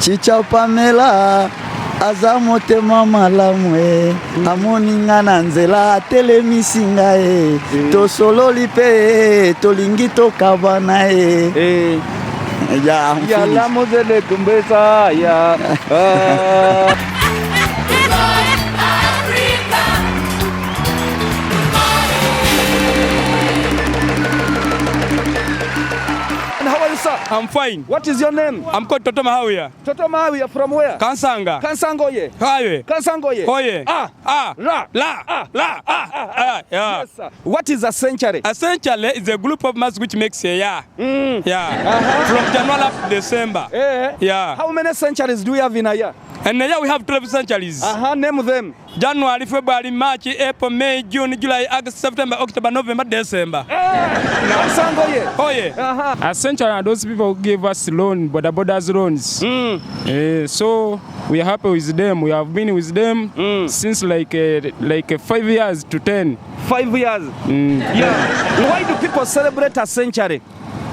chicha Mpamire aza motema malamu amoninga na nzela atelemisi ngai tosololi mpe tolingi tokabana ya la mozele kumbesa ya I'm fine. What is your name? I'm called Mpamire. Mpamire from where? Kansanga. Kansangoye. Haye. Kansangoye. Hoye. Ah. La. Yeah. Yes, sir. What is a century? A century is a group of months which makes a year. Yeah. From January up to December. Yeah. How many centuries do we have in a year? And now we have 12 centuries. Name them. January, February, March, April, May, June, July, August, September, October, November, December. Kansangoye. Hoye. A century are those people who gave us loan, borders loans. So we are happy with them. We have been with them since like 5 years to 10. 5 years. Yeah. Why do people celebrate a century?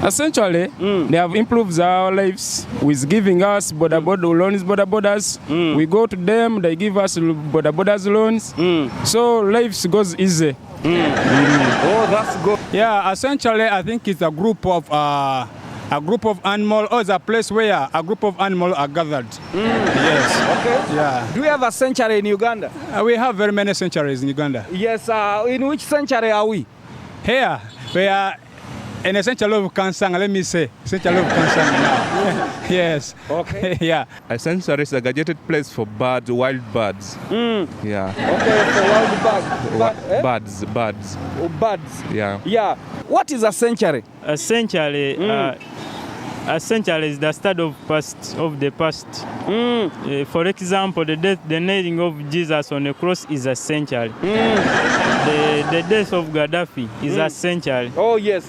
Essentially, they have improved our lives with giving us border loans, borders. We go to them, they give us borders loans. So life goes easy. Oh, that's good. Yeah, essentially, I think it's a group of animals, or it's a place where a group of animals are gathered. Yes. Okay. Yeah. Do we have a century in Uganda? We have very many centuries in Uganda. Yes. In which century are we? Here, we are in a century of Kansanga. Let me say, century of Kansanga now. Yes. Okay. Yeah. A sanctuary is a gadgeted place for birds, wild birds. Yeah. Okay, for wild birds. Birds. Oh, birds. Yeah. Yeah. What is a century? A century is the start of the past. For example, the nailing of Jesus on the cross is a century. The death of Gaddafi is a century. Oh yes.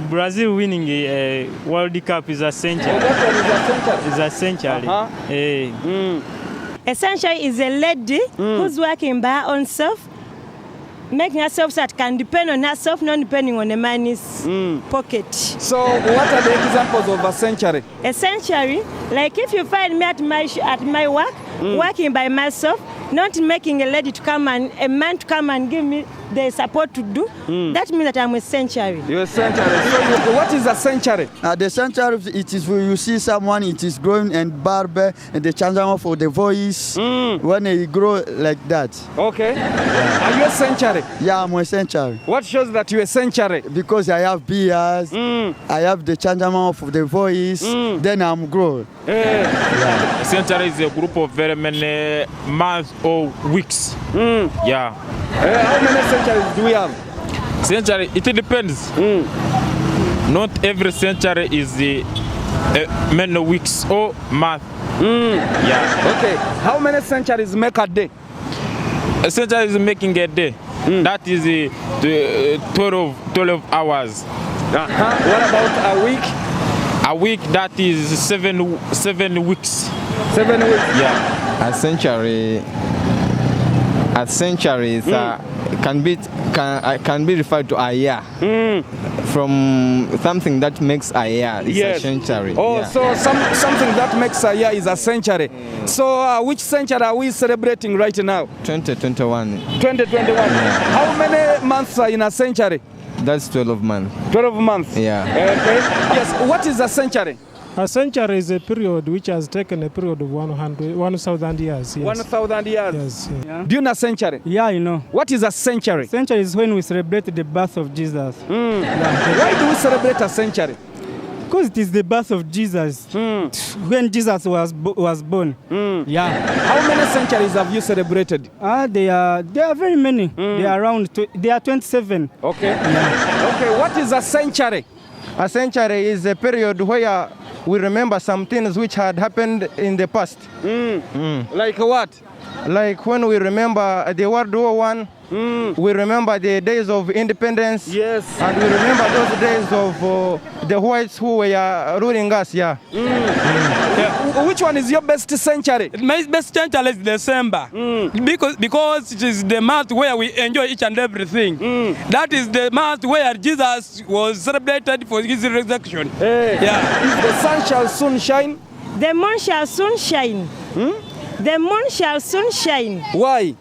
Brazil winning a World Cup is a century. Oh, that one is a century. A century is a lady who's working by her own self, making herself so that can depend on herself, not depending on the man's pocket. So what are the examples of a century? A century, like if you find me at my work, working by myself, not making a lady to come and a man to come and give me the support to do, that means that I'm a century. You're a century. So what is a century? The century, it is when you see someone, it is growing and barber and the changing for the voice when they grow like that. Okay. Are you a century? Yeah, I'm a century. What shows that you're a century? Because I have beards, I have the changing of the voice, then I'm grown. A century is a group of very many months or weeks. Yeah. How many centuries do we have? Century, it depends. Not every century is many weeks or month. Yeah. Okay. How many centuries make a day? A century is making a day. That is the 12 hours. What about a week? A week, that is 7 weeks. 7 weeks? Yeah. A century is, can be referred to a year. From something that makes a year is a century. Oh, yeah. So something that makes a year is a century. So which century are we celebrating right now? 2021. 2021. Yeah. How many months are in a century? That's 12 months. 12 months? Yeah. Okay. Yes. What is a century? A century is a period which has taken a period of 1,000 years. Yes. 1,000 years? Yes. Yeah. Do you know a century? Yeah, I know. What is a century? Century is when we celebrate the birth of Jesus. Yeah. Why do we celebrate a century? Because it is the birth of Jesus. When Jesus was born. Yeah. How many centuries have you celebrated? They are very many. They are around. They are 27. Okay. Yeah. Okay. What is a century? A century is a period where we remember some things which had happened in the past. Like what? Like when we remember the World War I, we remember the days of independence. Yes. And we remember those days of the whites who were ruling us. Yeah. Which one is your best century? My best century is December. Because it is the month where we enjoy each and everything. That is the month where Jesus was celebrated for his resurrection. Yeah. If the sun shall soon shine, The moon shall soon shine. The moon shall soon shine. Why?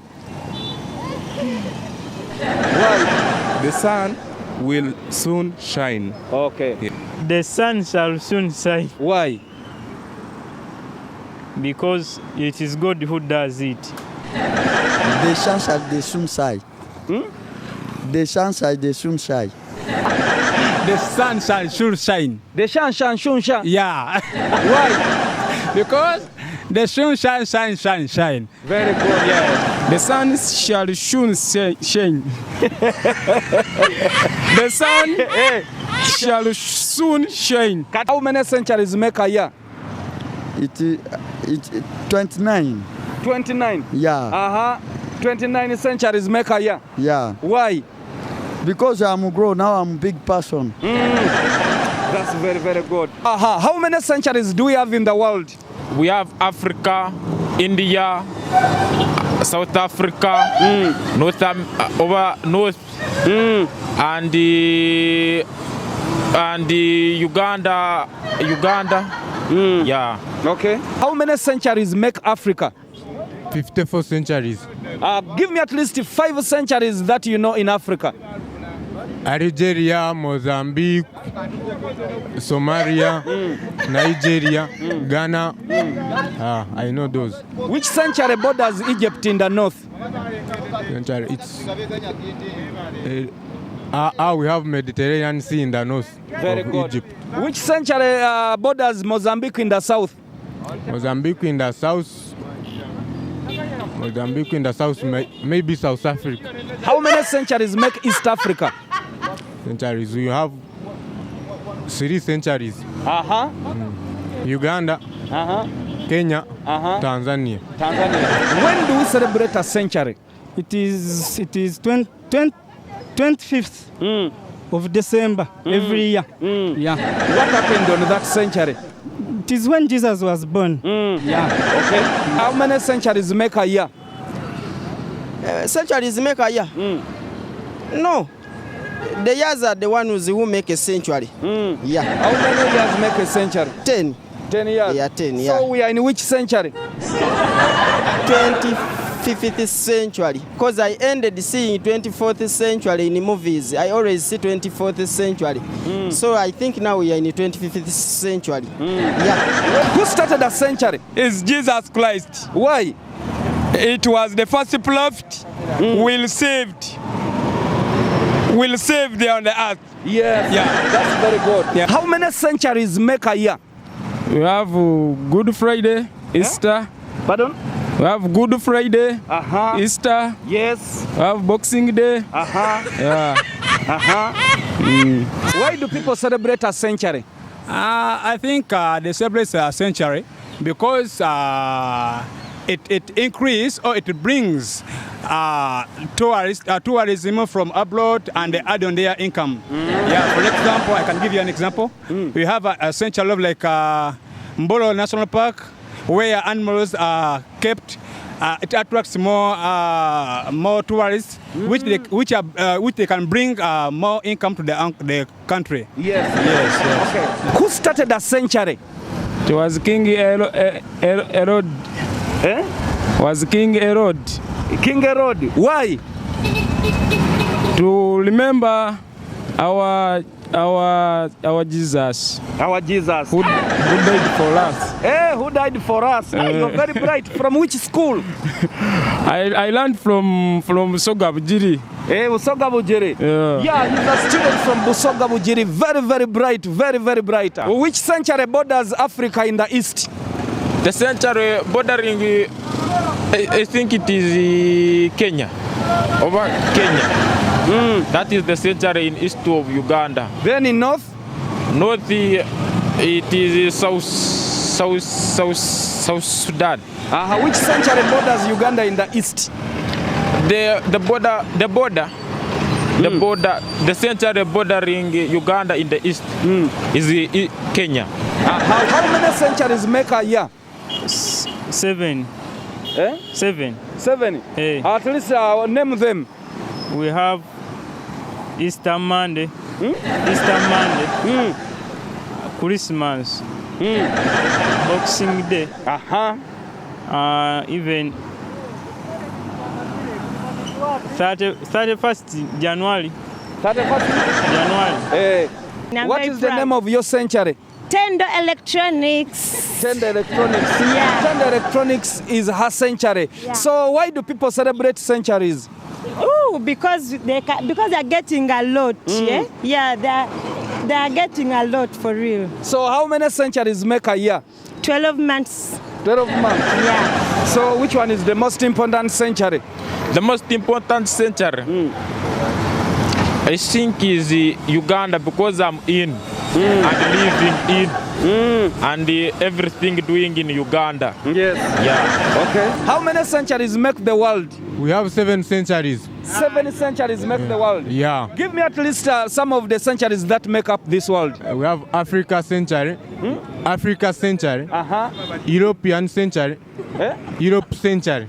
Why? The sun will soon shine. Okay. Yeah. The sun shall soon shine. Why? Because it is God who does it. The sun shall they soon shine. The sun shall they soon shine. The sun shall soon shine. The sun shall soon shine. Yeah. Why? Because the sun shall shine. Very good, yes. The sun shall soon shine. The sun shall soon shine. How many centuries make a year? It 29. 29. Yeah. 29 centuries make a year. Yeah. Why? Because I'm grown now, I'm a big person. That's very, very good. How many centuries do we have in the world? We have Africa, India, South Africa, North, and Uganda. Yeah. Okay. How many centuries make Africa? 54 centuries. Give me at least 5 centuries that you know in Africa. Algeria, Mozambique, Somalia, Nigeria, Ghana. I know those. Which century borders Egypt in the north? Century. It's we have Mediterranean Sea in the north Very of good. Egypt. Which century borders Mozambique in the south? Mozambique in the south. Mozambique in the south, maybe South Africa. How many centuries make East Africa? Centuries. We have 3 centuries. Uganda, Kenya, Tanzania. When do we celebrate a century? It is 25th of December every year. Yeah. What happened on that century? It is when Jesus was born. Yeah. Okay. How many centuries make a year? Centuries make a year? No. The years are the ones who make a century. Yeah. How many years make a century? 10. 10 years? Yeah, 10, yeah. So we are in which century? 25th century. Because I ended seeing 24th century in movies. I always see 24th century. So I think now we are in the 25th century. Yeah. Who started a century? Is Jesus Christ. Why? It was the first prophet will saved there on the earth. Yes. Yeah. That's very good. Yeah. How many centuries make a year? We have Good Friday, Easter. Pardon? We have Good Friday, Easter. Yes. We have Boxing Day. Yeah. Why do people celebrate a century? I think they celebrate a century because it increases or it brings tourism from abroad and they add on their income. Yeah, for example, I can give you an example. We have a century of like Mbolo National Park where animals are kept. It attracts more tourists, which they can bring more income to the country. Yes. Okay. Who started a century? It was King Herod. Was King Herod. King Herod. Why? To remember our Jesus. Our Jesus. Who died for us. Who died for us? You're very bright. From which school? I learned from Busogabujiri. Busogabujiri. Yeah, he's a student from Busogabujiri. Very, very bright. Very, very bright. Which century borders Africa in the east? The century bordering, I think it is Kenya. Over Kenya. That is the century in east of Uganda. Then in north? North, it is South Sudan. Which century borders Uganda in the east? The century bordering Uganda in the east is Kenya. How many centuries make a year? 7. 7. 7? At least name them. We have Easter Monday. Christmas. Boxing Day. Even 31st January. 31st January. What is the name of your century? Tendo Electronics. Tendo Electronics. Yeah. Tendo Electronics is her century. Yeah. So why do people celebrate centuries? Oh, because they are getting a lot. Yeah, they are getting a lot for real. So how many centuries make a year? 12 months. 12 months. Yeah. So which one is the most important century? The most important century, I think, is Uganda, because I'm in and living in and everything doing in Uganda. Yes. Yeah. Okay. How many centuries make the world? We have 7 centuries. 7 centuries make the world. Yeah. Give me at least some of the centuries that make up this world. We have Africa century, Africa century, European century, Europe century.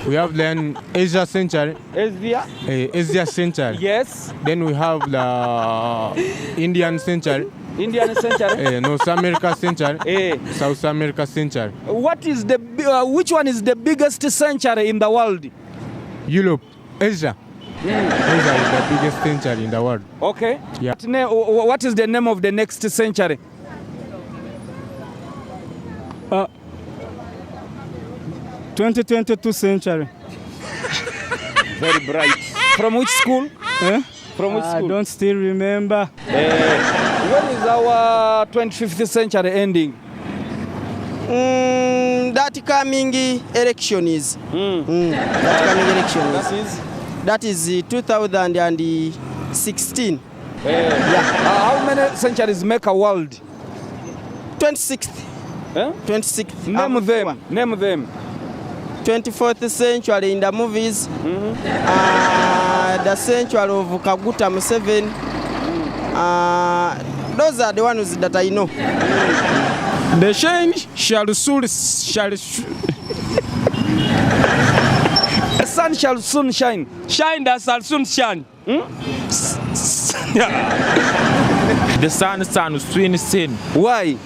We have then Asia century, Asia century. Yes. Then we have the Indian century. Indian century. North America century. South America century. What is the which one is the biggest century in the world? Europe, Asia. Asia is the biggest century in the world. Okay. Yeah. What is the name of the next century? 2022 century. Very bright. From which school? From which school? I don't still remember. When is our 25th century ending? That coming election is. That coming election that is 2016. How many centuries make a world? 26th. 26th. Name them. Name them. 24th century in the movies. The century of Kaguta Museveni. Those are the ones that I know. The shine shall soon The sun shall soon shine. Shine that shall soon shine. The sun will soon sin. Why?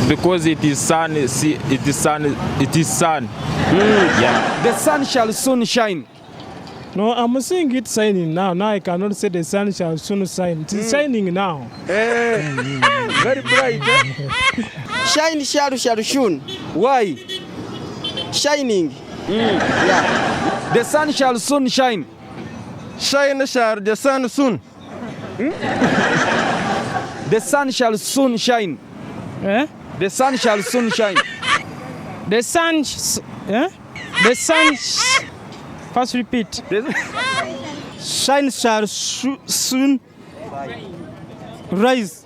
Because it is sun. It is sun. It is sun. Yeah. The sun shall soon shine. No, I'm seeing it shining now. Now I cannot say the sun shall soon shine. It is shining now. Very bright. Shine shall soon. Why? Shining. Yeah. The sun shall soon shine. Shine shall the sun soon. The sun shall soon shine. The sun shall soon shine. The sun. The sun. First repeat. Shine shall soon rise.